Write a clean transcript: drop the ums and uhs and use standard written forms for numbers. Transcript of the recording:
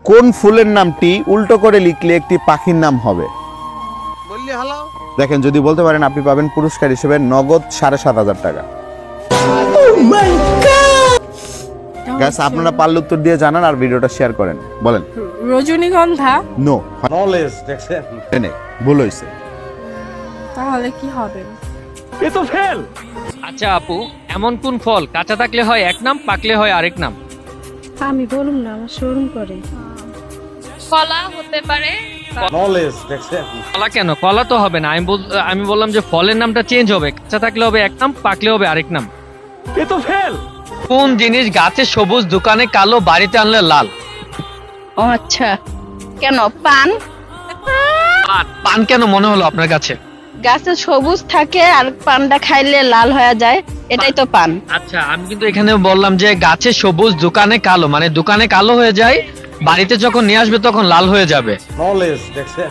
কোন ফুলের নামটি উল্টো করে লিখলে একটি পাখির নাম হবে? দেখেন, যদি বলতে পারেন আপনি পাবেন পুরস্কার হিসেবে নগদ 7,500 টাকা। গাইস, আপনারা পারলে উত্তর দিয়ে জানান আর ভিডিওটা শেয়ার করেন। বলেন। রজনীগন্ধা। নো, নলেজ দেখছেন, ভুল হইছে। তাহলে কি হবে? এ তো ফেল। আচ্ছা আপু, এমন কোন ফল কাঁচা থাকলে হয় এক নাম, পাকলে হয় আরেক নাম? আমি বলুম না, আমার শরম করে। কলা হতে পারে। নলেজ দেখছেন। কলা কেন? কলা তো হবে না। আমি বললাম যে ফলের নামটা চেঞ্জ হবে, কাঁচা থাকলে হবে এক নাম, পাকলে হবে আরেক নাম। এ তো ফেল। কোন জিনিস গাছে সবুজ, দোকানে কালো, বাড়িতে আনলে লাল? ও আচ্ছা, কেন? পান। পান কেন মনে হলো আপনার কাছে? গাছে সবুজ থাকে আর পানটা খাইলে লাল হয়ে যায়, এটাই তো পান। আচ্ছা, আমি কিন্তু এখানে বললাম যে গাছে সবুজ, দোকানে কালো, মানে দোকানে কালো হয়ে যায়, বাড়িতে যখন নিয়ে আসবে তখন লাল হয়ে যাবে। নলেজ দেখছেন।